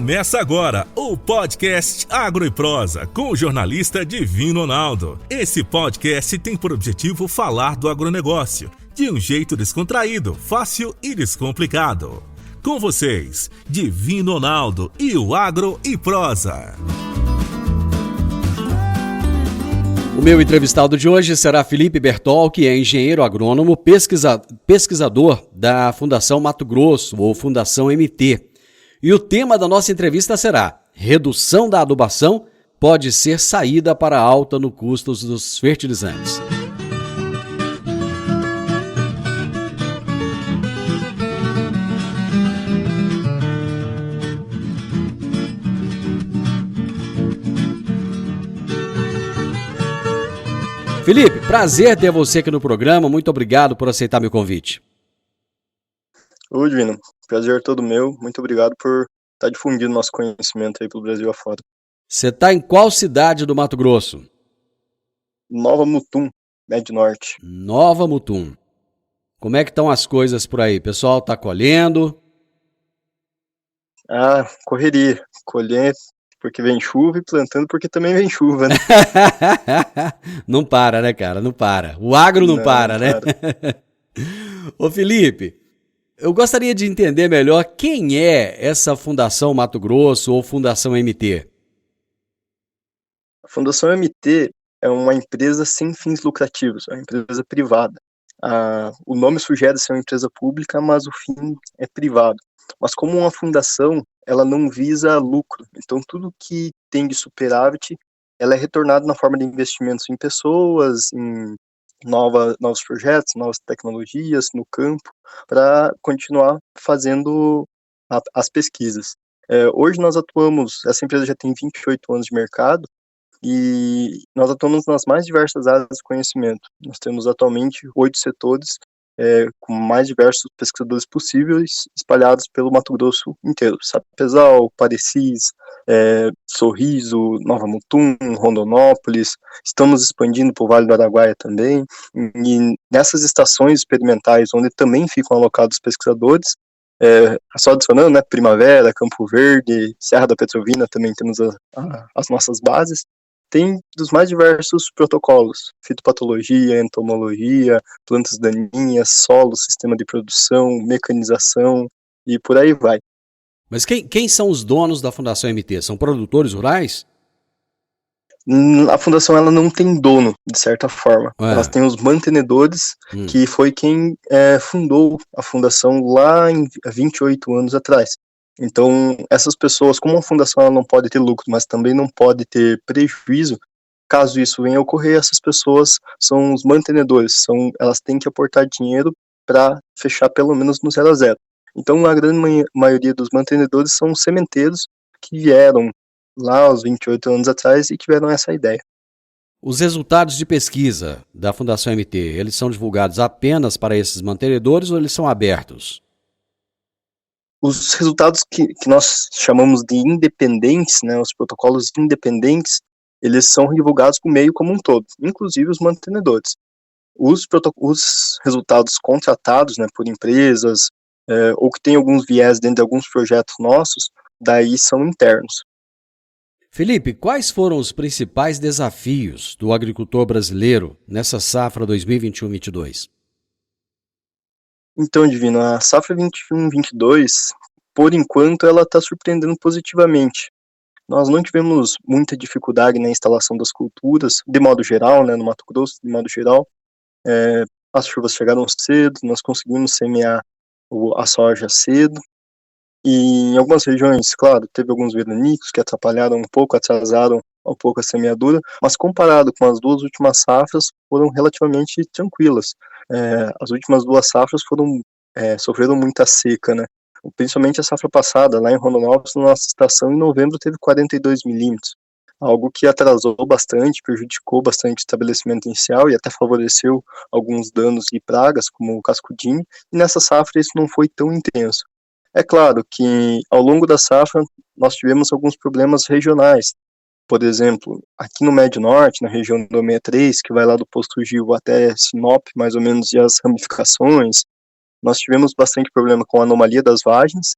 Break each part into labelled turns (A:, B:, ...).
A: Começa agora o podcast Agro e Prosa com o jornalista Divino Ronaldo. Esse podcast tem por objetivo falar do agronegócio de um jeito descontraído, fácil e descomplicado. Com vocês, Divino Ronaldo e o Agro e Prosa.
B: O meu entrevistado de hoje será Felipe Bertol, que é engenheiro agrônomo, pesquisador da Fundação Mato Grosso, ou Fundação MT. E o tema da nossa entrevista será: redução da adubação pode ser saída para alta no custo dos fertilizantes. Felipe, prazer ter você aqui no programa. Muito obrigado por aceitar meu convite.
C: Oi, Divino. Prazer todo meu. Muito obrigado por estar difundindo nosso conhecimento aí pelo Brasil afora.
B: Você está em qual cidade do Mato Grosso?
C: Nova Mutum, Médio Norte.
B: Nova Mutum. Como é que estão as coisas por aí? O pessoal está colhendo?
C: Correria. Colher porque vem chuva e plantando porque também vem chuva, né?
B: Não para, né, cara? Não para. O agro não para, né? Ô, Felipe, eu gostaria de entender melhor quem é essa Fundação Mato Grosso ou Fundação MT.
C: A Fundação MT é uma empresa sem fins lucrativos, é uma empresa privada. O nome sugere ser uma empresa pública, mas o fim é privado. Mas como uma fundação, ela não visa lucro. Então, tudo que tem de superávit, ela é retornado na forma de investimentos em pessoas, em novos projetos, novas tecnologias no campo, para continuar fazendo as pesquisas. Hoje nós atuamos, essa empresa já tem 28 anos de mercado, e nós atuamos nas mais diversas áreas de conhecimento. Nós temos atualmente 8 setores, com mais diversos pesquisadores possíveis, espalhados pelo Mato Grosso inteiro. Sapezal, Parecis, Sorriso, Nova Mutum, Rondonópolis. Estamos expandindo para o Vale do Araguaia também. E nessas estações experimentais, onde também ficam alocados pesquisadores, só adicionando, né, Primavera, Campo Verde, Serra da Petrovina, também temos as nossas bases. Tem dos mais diversos protocolos: fitopatologia, entomologia, plantas daninhas, solo, sistema de produção, mecanização e por aí vai.
B: Mas quem são os donos da Fundação MT? São produtores rurais?
C: A fundação ela não tem dono, de certa forma. Elas têm os mantenedores, que foi quem fundou a fundação lá há 28 anos atrás. Então, essas pessoas, como a fundação ela não pode ter lucro, mas também não pode ter prejuízo, caso isso venha a ocorrer, essas pessoas são os mantenedores, elas têm que aportar dinheiro para fechar pelo menos no 0 a 0. Então, a grande maioria dos mantenedores são sementeiros que vieram lá aos 28 anos atrás e tiveram essa ideia.
B: Os resultados de pesquisa da Fundação MT, eles são divulgados apenas para esses mantenedores ou eles são abertos?
C: Os resultados que nós chamamos de independentes, né, os protocolos independentes, eles são divulgados para o meio como um todo, inclusive os mantenedores. Os resultados contratados, né, por empresas, ou que tem alguns viés dentro de alguns projetos nossos, daí são internos.
B: Felipe, quais foram os principais desafios do agricultor brasileiro nessa safra 2021-22?
C: Então, Divino, a safra 21-22, por enquanto, ela está surpreendendo positivamente. Nós não tivemos muita dificuldade na instalação das culturas, de modo geral, né, no Mato Grosso, de modo geral. As chuvas chegaram cedo, nós conseguimos semear a soja cedo. E em algumas regiões, claro, teve alguns veranicos que atrapalharam um pouco, atrasaram um pouco a semeadura, mas comparado com as duas últimas safras, foram relativamente tranquilas. As últimas duas safras sofreram muita seca, né? Principalmente a safra passada, lá em Rondonópolis, na nossa estação, em novembro, teve 42 milímetros, algo que atrasou bastante, prejudicou bastante o estabelecimento inicial e até favoreceu alguns danos de pragas, como o cascudinho, e nessa safra isso não foi tão intenso. É claro que, ao longo da safra, nós tivemos alguns problemas regionais. Por exemplo, aqui no Médio Norte, na região do 63, que vai lá do Posto Gil até Sinop, mais ou menos, e as ramificações, nós tivemos bastante problema com a anomalia das vagens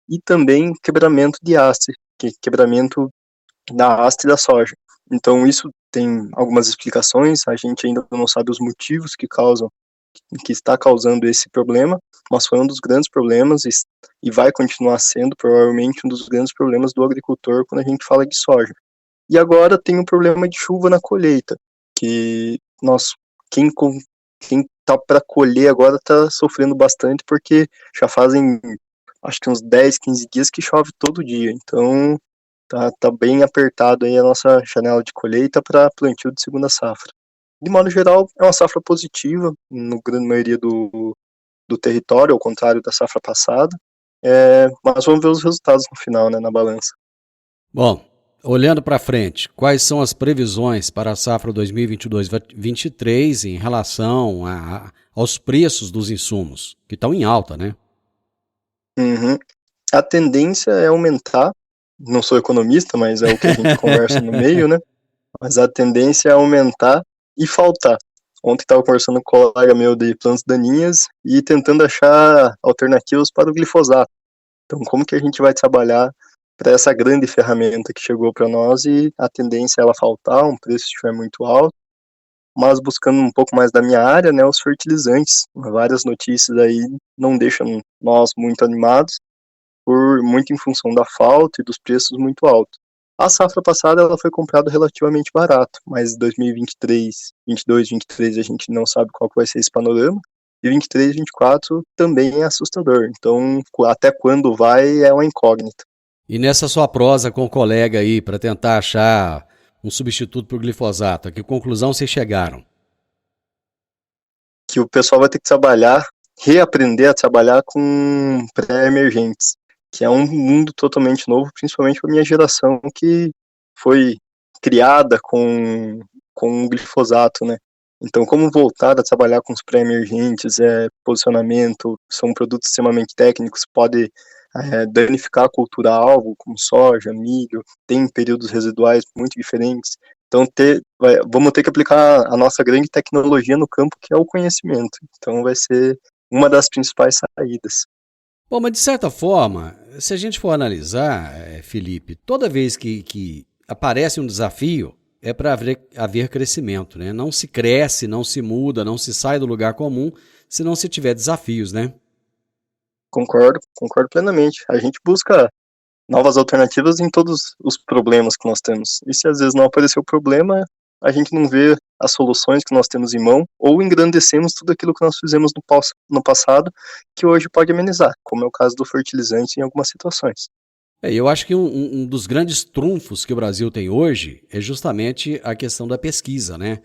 C: e também quebramento de haste, quebramento da haste da soja. Então isso tem algumas explicações, a gente ainda não sabe os motivos que está causando esse problema, mas foi um dos grandes problemas e vai continuar sendo provavelmente um dos grandes problemas do agricultor quando a gente fala de soja. E agora tem um problema de chuva na colheita, que quem tá para colher agora está sofrendo bastante, porque já fazem acho que uns 10, 15 dias que chove todo dia. Então tá bem apertado aí a nossa janela de colheita para plantio de segunda safra. De modo geral, é uma safra positiva, no grande maioria do território, ao contrário da safra passada. Mas vamos ver os resultados no final, né, na balança.
B: Bom, olhando para frente, quais são as previsões para a safra 2022-23 em relação aos preços dos insumos, que estão em alta, né?
C: Uhum. A tendência é aumentar, não sou economista, mas é o que a gente conversa no meio, né? Mas a tendência é aumentar e faltar. Ontem estava conversando com um colega meu de plantas daninhas e tentando achar alternativas para o glifosato. Então, como que a gente vai trabalhar para essa grande ferramenta que chegou para nós e a tendência é ela faltar, um preço estiver muito alto, mas buscando um pouco mais da minha área, né, os fertilizantes. Várias notícias aí não deixam nós muito animados, muito em função da falta e dos preços muito altos. A safra passada ela foi comprada relativamente barato, mas 2023, 22, 23 a gente não sabe qual que vai ser esse panorama. E 23, 24 também é assustador. Então, até quando vai é uma incógnita.
B: E nessa sua prosa com o colega aí, para tentar achar um substituto para o glifosato, a que conclusão vocês chegaram?
C: Que o pessoal vai ter que reaprender a trabalhar com pré-emergentes, que é um mundo totalmente novo, principalmente para a minha geração, que foi criada com o glifosato, né? Então, como voltar a trabalhar com os pré-emergentes, posicionamento, são produtos extremamente técnicos, pode danificar a cultura-alvo, como soja, milho, tem períodos residuais muito diferentes. Então, vamos ter que aplicar a nossa grande tecnologia no campo, que é o conhecimento. Então, vai ser uma das principais saídas.
B: Bom, mas de certa forma, se a gente for analisar, Felipe, toda vez que aparece um desafio, é para haver crescimento, né? Não se cresce, não se muda, não se sai do lugar comum se não se tiver desafios, né?
C: Concordo plenamente. A gente busca novas alternativas em todos os problemas que nós temos. E se às vezes não aparecer o problema, a gente não vê as soluções que nós temos em mão, ou engrandecemos tudo aquilo que nós fizemos no passado, que hoje pode amenizar, como é o caso do fertilizante em algumas situações.
B: Eu acho que um dos grandes trunfos que o Brasil tem hoje é justamente a questão da pesquisa, né?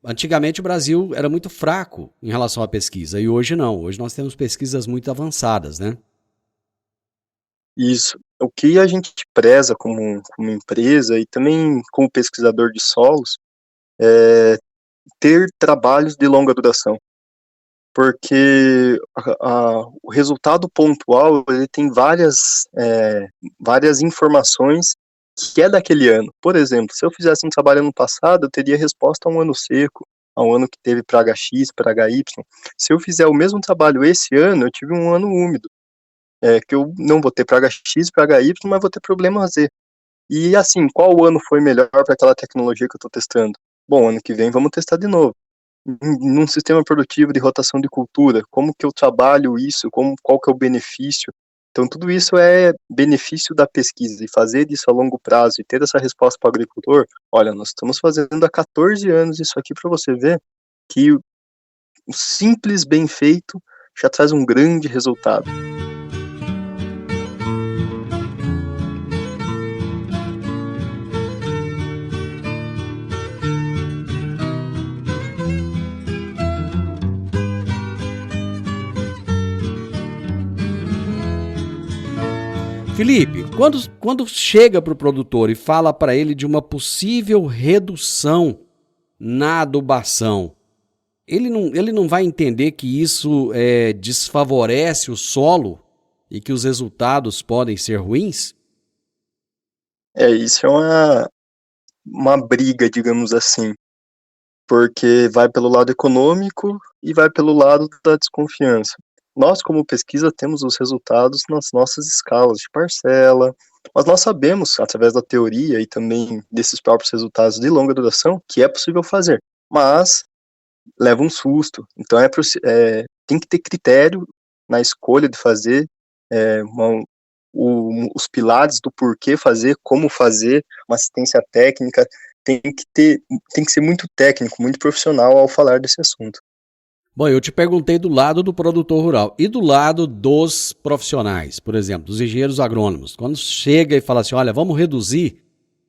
B: Antigamente o Brasil era muito fraco em relação à pesquisa, e hoje não. Hoje nós temos pesquisas muito avançadas, né?
C: Isso. O que a gente preza como empresa e também como pesquisador de solos é ter trabalhos de longa duração, porque o resultado pontual ele tem várias informações que é daquele ano. Por exemplo, se eu fizesse um trabalho ano passado, eu teria resposta a um ano seco, a um ano que teve praga X, praga Y. Se eu fizer o mesmo trabalho esse ano, eu tive um ano úmido, que eu não vou ter praga X, praga Y, mas vou ter problema Z. E assim, qual ano foi melhor para aquela tecnologia que eu estou testando? Bom, ano que vem vamos testar de novo. Num sistema produtivo de rotação de cultura, como que eu trabalho isso, qual que é o benefício? Então, tudo isso é benefício da pesquisa, e fazer isso a longo prazo e ter essa resposta para o agricultor. Olha, nós estamos fazendo há 14 anos isso aqui para você ver que o simples bem feito já traz um grande resultado.
B: Felipe, quando chega para o produtor e fala para ele de uma possível redução na adubação, ele não vai entender que isso desfavorece o solo e que os resultados podem ser ruins?
C: Isso é uma briga, digamos assim, porque vai pelo lado econômico e vai pelo lado da desconfiança. nós, como pesquisa, temos os resultados nas nossas escalas de parcela, mas nós sabemos, através da teoria e também desses próprios resultados de longa duração, que é possível fazer, mas leva um susto. Então, tem que ter critério na escolha de fazer, os pilares do porquê fazer, como fazer, uma assistência técnica, tem que ser muito técnico, muito profissional ao falar desse assunto.
B: Bom, eu te perguntei do lado do produtor rural e do lado dos profissionais, por exemplo, dos engenheiros agrônomos. Quando chega e fala assim, olha, vamos reduzir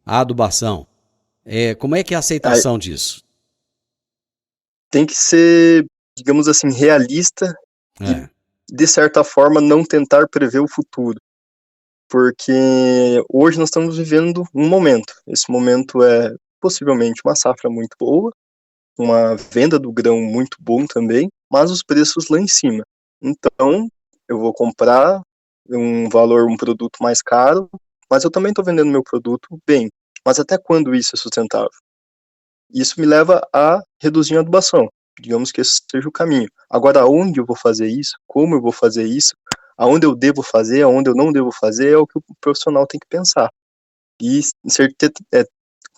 B: a adubação, como é que é a aceitação disso?
C: Tem que ser, digamos assim, realista e, de certa forma, não tentar prever o futuro. Porque hoje nós estamos vivendo um momento. Esse momento é possivelmente uma safra muito boa, uma venda do grão muito bom também, mas os preços lá em cima. Então, eu vou comprar um produto mais caro, mas eu também estou vendendo meu produto bem. Mas até quando isso é sustentável? Isso me leva a reduzir a adubação. Digamos que esse seja o caminho. Agora, aonde eu vou fazer isso? Como eu vou fazer isso? Aonde eu devo fazer? Aonde eu não devo fazer? É o que o profissional tem que pensar. E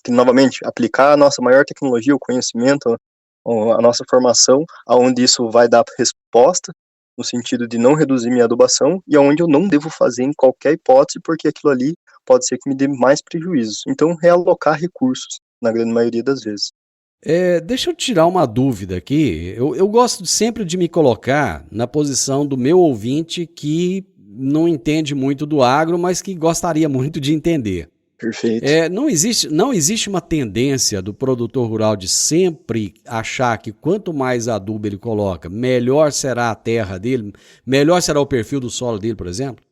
C: que, novamente, aplicar a nossa maior tecnologia, o conhecimento, a nossa formação, aonde isso vai dar resposta, no sentido de não reduzir minha adubação, e aonde eu não devo fazer em qualquer hipótese, porque aquilo ali pode ser que me dê mais prejuízos. Então, realocar recursos, na grande maioria das vezes.
B: Deixa eu tirar uma dúvida aqui. Eu gosto sempre de me colocar na posição do meu ouvinte que não entende muito do agro, mas que gostaria muito de entender.
C: Perfeito.
B: Não existe uma tendência do produtor rural de sempre achar que quanto mais adubo ele coloca, melhor será a terra dele, melhor será o perfil do solo dele, por exemplo?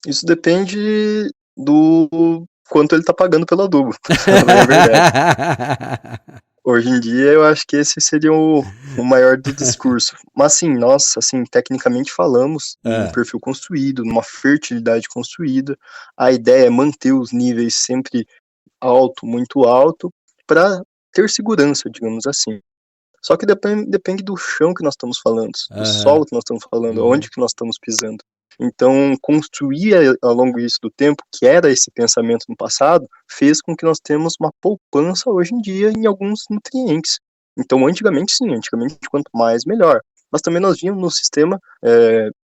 C: Isso depende do quanto ele está pagando pelo adubo. É verdade. Hoje em dia, eu acho que esse seria o maior do discurso. Mas, sim, nós, assim, tecnicamente falamos em perfil construído, numa fertilidade construída. A ideia é manter os níveis sempre muito alto, para ter segurança, digamos assim. Só que depende do chão que nós estamos falando, do solo que nós estamos falando, onde que nós estamos pisando. Então, construir ao longo disso do tempo, que era esse pensamento no passado, fez com que nós temos uma poupança hoje em dia em alguns nutrientes. Então, antigamente quanto mais, melhor. Mas também nós vínhamos num sistema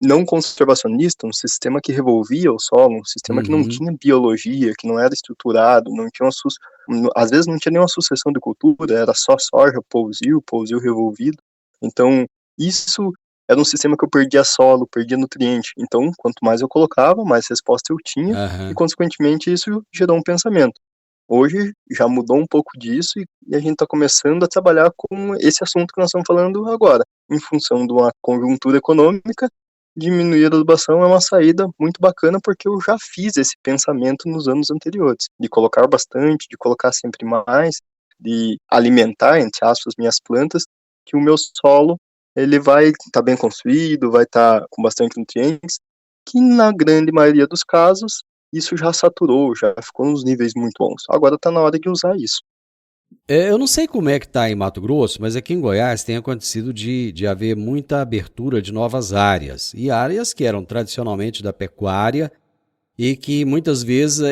C: não conservacionista, um sistema que revolvia o solo, um sistema que não tinha biologia, que não era estruturado, não tinha às vezes não tinha nenhuma sucessão de cultura, era só soja, pousio revolvido. Então, isso era um sistema que eu perdia solo, perdia nutriente. Então, quanto mais eu colocava, mais resposta eu tinha, e consequentemente isso gerou um pensamento. Hoje já mudou um pouco disso e a gente está começando a trabalhar com esse assunto que nós estamos falando agora. Em função de uma conjuntura econômica, diminuir a adubação é uma saída muito bacana, porque eu já fiz esse pensamento nos anos anteriores, de colocar bastante, de colocar sempre mais, de alimentar, entre aspas, minhas plantas, que o meu solo ele vai estar bem construído, vai estar com bastante nutrientes, que na grande maioria dos casos isso já saturou, já ficou nos níveis muito bons. Agora está na hora de usar isso.
B: Eu não sei como é que está em Mato Grosso, mas aqui em Goiás tem acontecido de haver muita abertura de novas áreas, e áreas que eram tradicionalmente da pecuária e que muitas vezes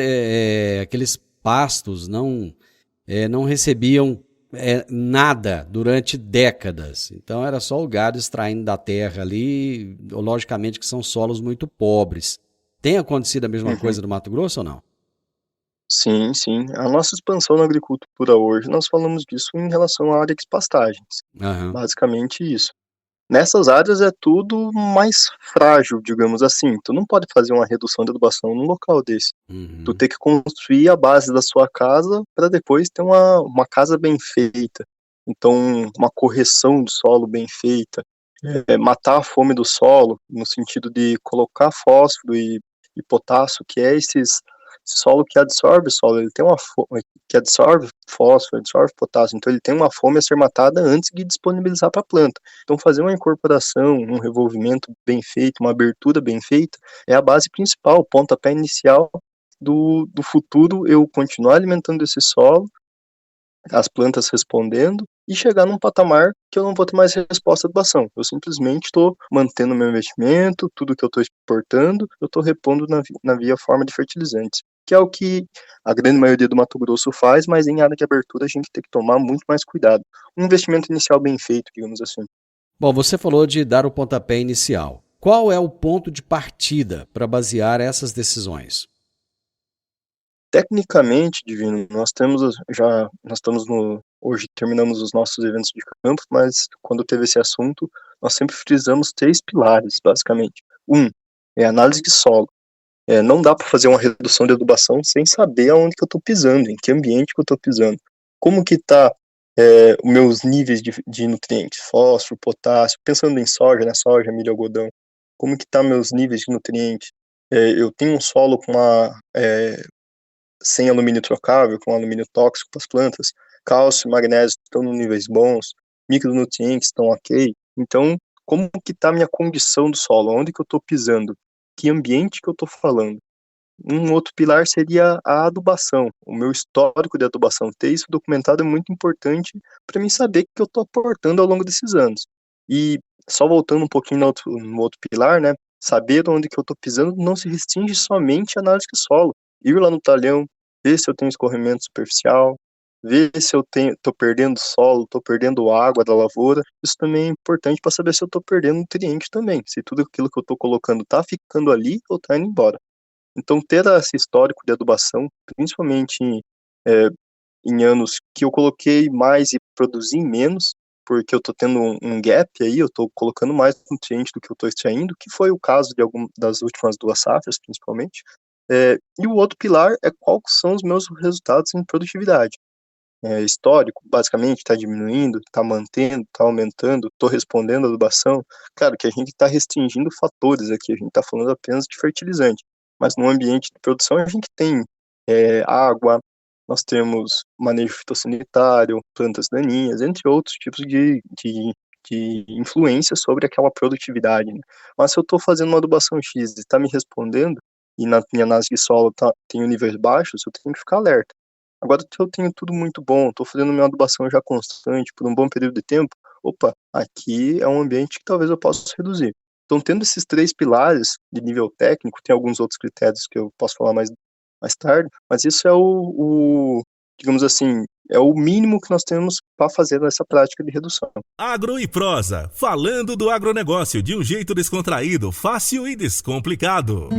B: aqueles pastos não recebiam nada durante décadas. Então era só o gado extraindo da terra ali, logicamente que são solos muito pobres. Tem acontecido a mesma coisa no Mato Grosso ou não?
C: Sim, sim. A nossa expansão na agricultura hoje, nós falamos disso em relação à área de pastagens. Basicamente isso. Nessas áreas é tudo mais frágil, digamos assim. Tu não pode fazer uma redução de adubação num local desse. Tu tem que construir a base da sua casa para depois ter uma casa bem feita. Então, uma correção do solo bem feita. Matar a fome do solo, no sentido de colocar fósforo e potássio, que é esse solo que absorve solo, ele tem uma fome que absorve fósforo, absorve potássio, então ele tem uma fome a ser matada antes de disponibilizar para a planta. Então fazer uma incorporação, um revolvimento bem feito, uma abertura bem feita, é a base principal, o pontapé inicial do futuro, eu continuar alimentando esse solo as plantas respondendo e chegar num patamar que eu não vou ter mais resposta de adubação. Eu simplesmente estou mantendo meu investimento, tudo que eu estou exportando, eu estou repondo na via forma de fertilizantes, que é o que a grande maioria do Mato Grosso faz, mas em área de abertura a gente tem que tomar muito mais cuidado. Um investimento inicial bem feito, digamos assim.
B: Bom, você falou de dar o pontapé inicial. Qual é o ponto de partida para basear essas decisões?
C: Tecnicamente, Divino, nós estamos hoje terminamos os nossos eventos de campo, mas quando teve esse assunto, nós sempre frisamos 3 pilares, basicamente. É análise de solo. Não dá para fazer uma redução de adubação sem saber aonde que eu estou pisando, em que ambiente que eu estou pisando. Como que está os meus níveis de nutrientes, fósforo, potássio, pensando em soja, né, soja, milho, algodão. Como que tá meus níveis de nutrientes? Eu tenho um solo sem alumínio trocável, com alumínio tóxico para as plantas, cálcio e magnésio estão em níveis bons, micronutrientes estão ok. Então, como que está a minha condição do solo? Onde que eu estou pisando? Que ambiente que eu estou falando? Um outro pilar seria a adubação. O meu histórico de adubação, ter isso documentado é muito importante para mim saber o que eu estou aportando ao longo desses anos. E só voltando um pouquinho no outro pilar, né? Saber onde que eu estou pisando não se restringe somente à análise de solo. Ir lá no talhão, ver se eu tenho escorrimento superficial, ver se eu estou perdendo solo, estou perdendo água da lavoura. Isso também é importante para saber se eu estou perdendo nutriente também, se tudo aquilo que eu estou colocando está ficando ali ou está indo embora. Então, ter esse histórico de adubação, principalmente em anos que eu coloquei mais e produzi menos, porque eu estou tendo um gap aí, eu estou colocando mais nutriente do que eu estou extraindo, que foi o caso de das últimas 2 safras, principalmente. E o outro pilar é quais são os meus resultados em produtividade. Histórico, basicamente, está diminuindo, está mantendo, está aumentando, estou respondendo a adubação. Claro que a gente está restringindo fatores aqui, a gente está falando apenas de fertilizante, mas no ambiente de produção a gente tem água, nós temos manejo fitossanitário, plantas daninhas, entre outros tipos de influência sobre aquela produtividade, né? Mas se eu estou fazendo uma adubação X e está me respondendo, e na minha análise de solo tenho níveis baixos, eu tenho que ficar alerta. Agora, se eu tenho tudo muito bom, estou fazendo minha adubação já constante por um bom período de tempo, opa, aqui é um ambiente que talvez eu possa reduzir. Então, tendo esses 3 pilares de nível técnico, tem alguns outros critérios que eu posso falar mais tarde, mas isso é digamos assim, é o mínimo que nós temos para fazer essa prática de redução.
A: Agro e Prosa, falando do agronegócio de um jeito descontraído, fácil e descomplicado.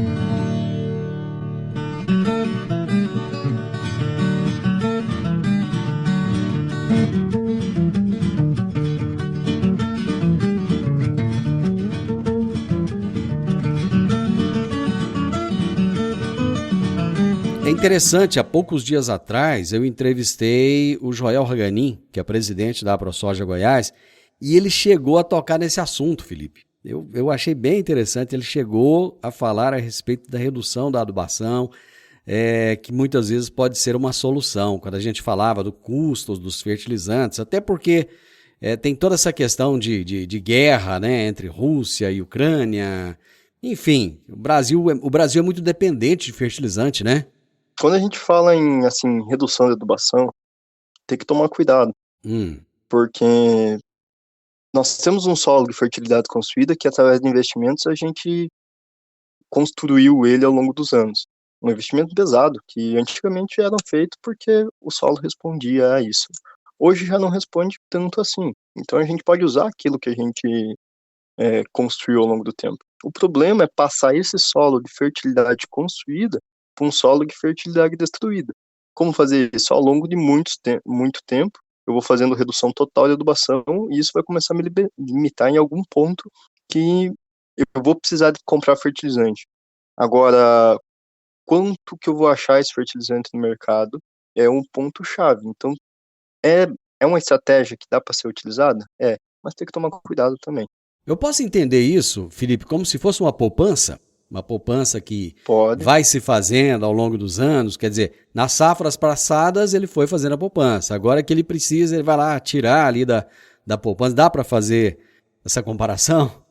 B: É interessante, há poucos dias atrás eu entrevistei o Joel Raganin, que é presidente da AproSoja Goiás, e ele chegou a tocar nesse assunto, Felipe. Eu achei bem interessante, ele chegou a falar a respeito da redução da adubação, que muitas vezes pode ser uma solução, quando a gente falava do custo dos fertilizantes, até porque tem toda essa questão de guerra, né, entre Rússia e Ucrânia, enfim, o Brasil é muito dependente de fertilizante, né?
C: Quando a gente fala em assim, redução de adubação, tem que tomar cuidado, porque nós temos um solo de fertilidade construída que, através de investimentos, a gente construiu ele ao longo dos anos. Um investimento pesado, que antigamente era feito porque o solo respondia a isso. Hoje já não responde tanto assim. Então a gente pode usar aquilo que a gente construiu ao longo do tempo. O problema é passar esse solo de fertilidade construída para um solo de fertilidade destruída. Como fazer isso? Ao longo de muito tempo, eu vou fazendo redução total de adubação e isso vai começar a me limitar em algum ponto que eu vou precisar de comprar fertilizante. Agora, quanto que eu vou achar esse fertilizante no mercado é um ponto-chave. Então, é uma estratégia que dá para ser utilizada? Mas tem que tomar cuidado também.
B: Eu posso entender isso, Felipe, como se fosse uma poupança que
C: Pode.
B: vai se fazendo ao longo dos anos, quer dizer, nas safras passadas ele foi fazendo a poupança, agora que ele precisa, ele vai lá tirar ali da poupança. Dá para fazer essa comparação?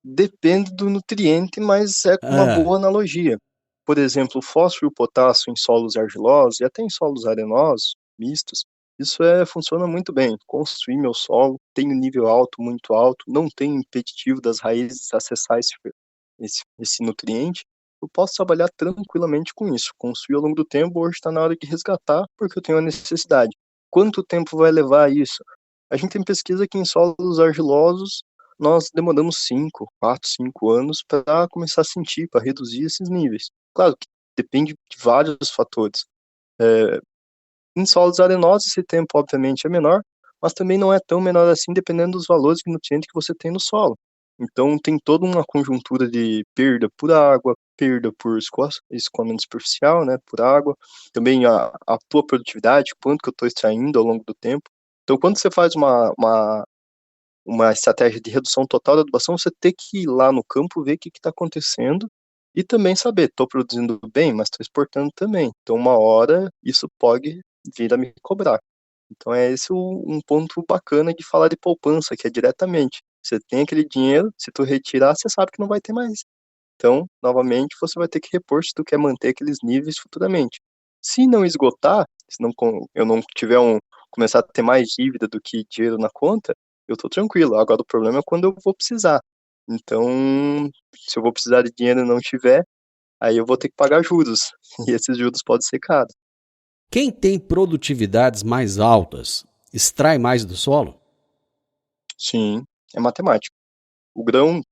C: Depende do nutriente, mas é uma boa analogia. Por exemplo, o fósforo e o potássio em solos argilosos e até em solos arenosos, mistos, Isso funciona muito bem. Construir meu solo, tenho nível alto, muito alto, não tenho impeditivo das raízes acessar esse nutriente. Eu posso trabalhar tranquilamente com isso. Construir ao longo do tempo, hoje está na hora de resgatar, porque eu tenho a necessidade. Quanto tempo vai levar isso? A gente tem pesquisa que em solos argilosos nós demoramos 5 anos para começar a sentir, para reduzir esses níveis. Claro que depende de vários fatores. Em solos arenosos, esse tempo, obviamente, é menor, mas também não é tão menor assim, dependendo dos valores de nutrientes que você tem no solo. Então, tem toda uma conjuntura de perda por água, perda por escoamento superficial, né, por água, também a tua produtividade, quanto que eu estou extraindo ao longo do tempo. Então, quando você faz uma estratégia de redução total da adubação, você tem que ir lá no campo, ver o que está acontecendo e também saber, estou produzindo bem, mas estou exportando também. Então, uma hora, isso pode vir a me cobrar. Então, é esse um ponto bacana de falar de poupança, que é diretamente. Você tem aquele dinheiro, se tu retirar, você sabe que não vai ter mais. Então, novamente, você vai ter que repor se tu quer manter aqueles níveis futuramente. Se não esgotar, se não, eu não tiver começar a ter mais dívida do que dinheiro na conta, eu tô tranquilo. Agora, o problema é quando eu vou precisar. Então, se eu vou precisar de dinheiro e não tiver, aí eu vou ter que pagar juros. E esses juros podem ser caros.
B: Quem tem produtividades mais altas extrai mais do solo?
C: Sim, é matemática. O grão,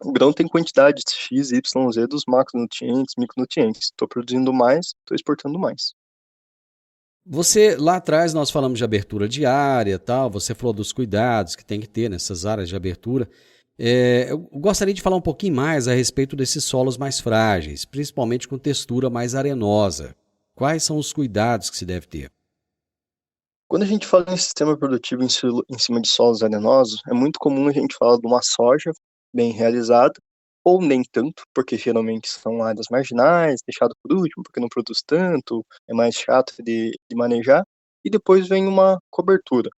C: o grão tem quantidades X, Y, Z dos macronutrientes, micronutrientes. Estou produzindo mais, estou exportando mais.
B: Você, lá atrás, nós falamos de abertura de área, tal, você falou dos cuidados que tem que ter nessas áreas de abertura. Eu gostaria de falar um pouquinho mais a respeito desses solos mais frágeis, principalmente com textura mais arenosa. Quais são os cuidados que se deve ter?
C: Quando a gente fala em sistema produtivo em cima de solos arenosos, é muito comum a gente falar de uma soja bem realizada, ou nem tanto, porque geralmente são áreas marginais, deixado por último, porque não produz tanto, é mais chato de manejar, e depois vem uma cobertura.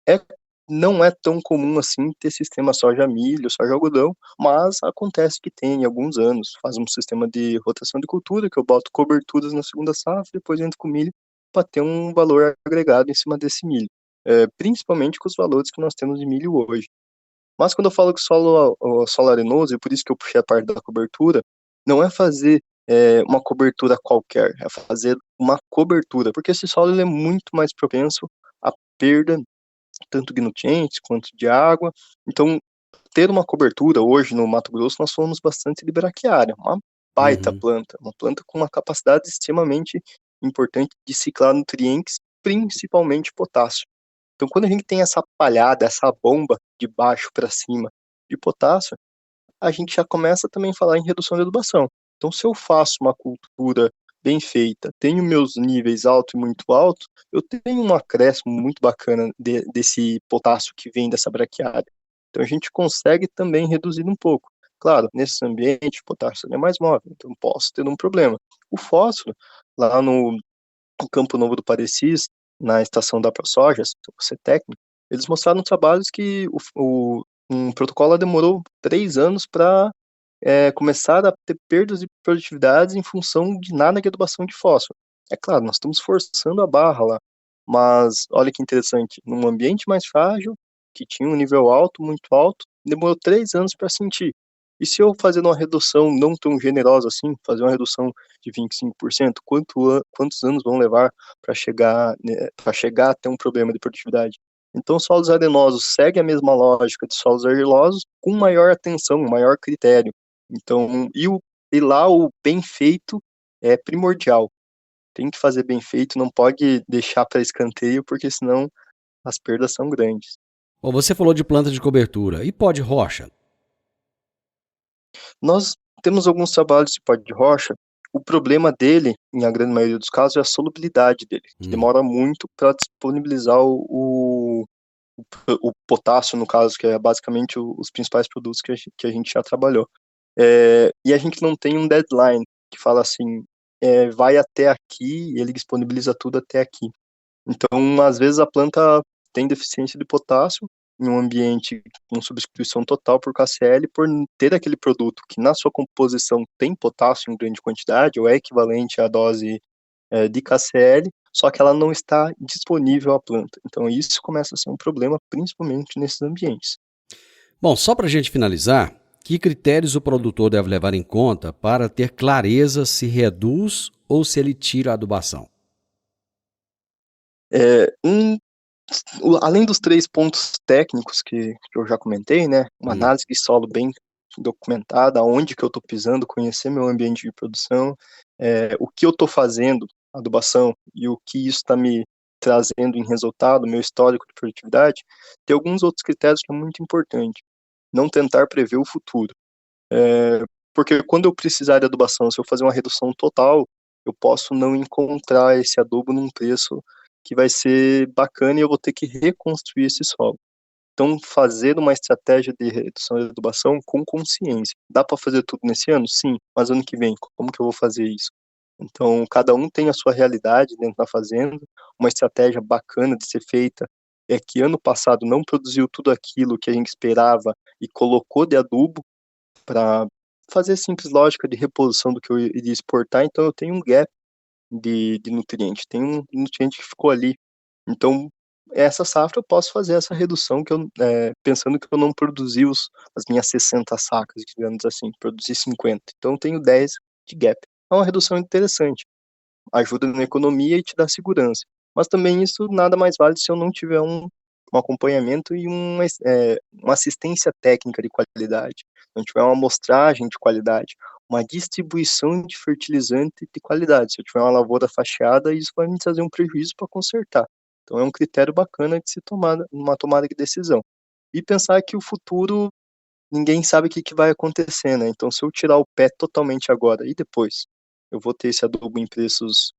C: É, não é tão comum assim ter sistema soja-milho, soja-algodão, mas acontece que tem em alguns anos. Faz um sistema de rotação de cultura, que eu boto coberturas na segunda safra, depois entro com milho, para ter um valor agregado em cima desse milho. Principalmente com os valores que nós temos de milho hoje. Mas quando eu falo que solo arenoso, e por isso que eu puxei a parte da cobertura, não é fazer uma cobertura qualquer, é fazer uma cobertura, porque esse solo ele é muito mais propenso à perda tanto de nutrientes quanto de água. Então, ter uma cobertura, hoje no Mato Grosso nós falamos bastante de braquiária, uma baita
B: Uhum.
C: planta, uma planta com uma capacidade extremamente importante de ciclar nutrientes, principalmente potássio. Então, quando a gente tem essa palhada, essa bomba de baixo para cima de potássio, a gente já começa também a falar em redução de adubação. Então, se eu faço uma cultura bem feita, tenho meus níveis alto e muito alto, eu tenho um acréscimo muito bacana desse potássio que vem dessa braquiária. Então, a gente consegue também reduzir um pouco. Claro, nesse ambiente, o potássio é mais móvel, então posso ter um problema. O fósforo, lá no Campo Novo do Parecis, na estação da ProSoja, você técnico, eles mostraram trabalhos que um protocolo demorou 3 anos para começar a ter perdas de produtividade em função de nada de adubação de fósforo. É claro, nós estamos forçando a barra lá, mas olha que interessante, num ambiente mais frágil, que tinha um nível alto, muito alto, demorou 3 anos para sentir. E se eu fazer uma redução não tão generosa assim, fazer uma redução de 25%, quantos anos vão levar para chegar, né, para chegar a ter um problema de produtividade? Então, solos arenosos seguem a mesma lógica de solos argilosos, com maior atenção, maior critério. Então, e lá o bem feito é primordial. Tem que fazer bem feito, não pode deixar para escanteio, porque senão as perdas são grandes.
B: Bom, você falou de planta de cobertura e pó de rocha.
C: Nós temos alguns trabalhos de pó de rocha. O problema dele, em a grande maioria dos casos, é a solubilidade dele, que
B: Hum.
C: demora muito para disponibilizar o potássio, no caso, que é basicamente os principais produtos que a gente já trabalhou. E a gente não tem um deadline que fala assim, vai até aqui, ele disponibiliza tudo até aqui. Então, às vezes a planta tem deficiência de potássio em um ambiente com substituição total por KCl, por ter aquele produto que na sua composição tem potássio em grande quantidade, ou é equivalente à dose de KCl, só que ela não está disponível à planta. Então isso começa a ser um problema, principalmente nesses ambientes.
B: Bom, só para a gente finalizar, que critérios o produtor deve levar em conta para ter clareza se reduz ou se ele tira a adubação?
C: Além dos 3 pontos técnicos que eu já comentei, né, uma análise de solo bem documentada, aonde que eu estou pisando, conhecer meu ambiente de produção, o que eu estou fazendo, adubação, e o que isso está me trazendo em resultado, meu histórico de produtividade, tem alguns outros critérios que é muito importante. Não tentar prever o futuro. Porque quando eu precisar de adubação, se eu fazer uma redução total, eu posso não encontrar esse adubo num preço que vai ser bacana e eu vou ter que reconstruir esse solo. Então, fazer uma estratégia de redução e adubação com consciência. Dá para fazer tudo nesse ano? Sim, mas ano que vem, como que eu vou fazer isso? Então, cada um tem a sua realidade dentro da fazenda, uma estratégia bacana de ser feita é que ano passado não produziu tudo aquilo que a gente esperava e colocou de adubo para fazer simples lógica de reposição do que eu iria exportar, então eu tenho um gap de nutriente, tem um nutriente que ficou ali. Então, essa safra eu posso fazer essa redução que eu, pensando que eu não produzi as minhas 60 sacas, digamos assim, produzi 50. Então eu tenho 10 de gap. É uma redução interessante, ajuda na economia e te dá segurança. Mas também isso nada mais vale se eu não tiver um acompanhamento e uma assistência técnica de qualidade, não tiver uma amostragem de qualidade, uma distribuição de fertilizante de qualidade. Se eu tiver uma lavoura fachada, isso vai me trazer um prejuízo para consertar. Então é um critério bacana de se tomar uma tomada de decisão. E pensar que o futuro, ninguém sabe o que vai acontecer, né? Então se eu tirar o pé totalmente agora e depois, eu vou ter esse adubo em preços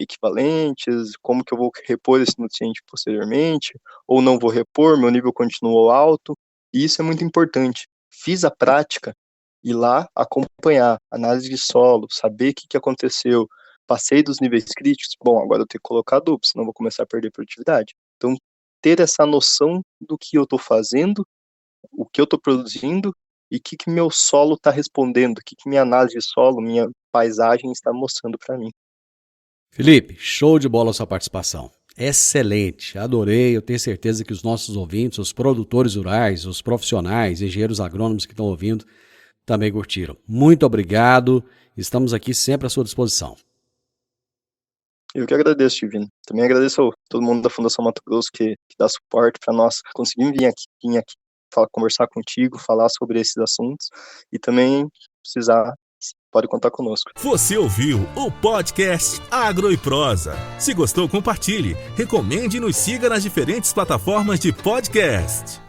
C: equivalentes, como que eu vou repor esse nutriente posteriormente, ou não vou repor, meu nível continuou alto, e isso é muito importante. Fiz a prática, ir lá acompanhar, análise de solo, saber o que aconteceu, passei dos níveis críticos, bom, agora eu tenho que colocar adubo, senão eu vou começar a perder produtividade. Então, ter essa noção do que eu estou fazendo, o que eu estou produzindo, e o que meu solo está respondendo, o que minha análise de solo, minha paisagem está mostrando para mim.
B: Felipe, show de bola a sua participação. Excelente, adorei. Eu tenho certeza que os nossos ouvintes, os produtores rurais, os profissionais, engenheiros agrônomos que estão ouvindo, também curtiram. Muito obrigado. Estamos aqui sempre à sua disposição.
C: Eu que agradeço, Divino. Também agradeço a todo mundo da Fundação Mato Grosso que dá suporte para nós conseguirmos vir aqui conversar contigo, falar sobre esses assuntos e também precisar, pode contar conosco.
A: Você ouviu o podcast Agro e Prosa. Se gostou, compartilhe, recomende e nos siga nas diferentes plataformas de podcast.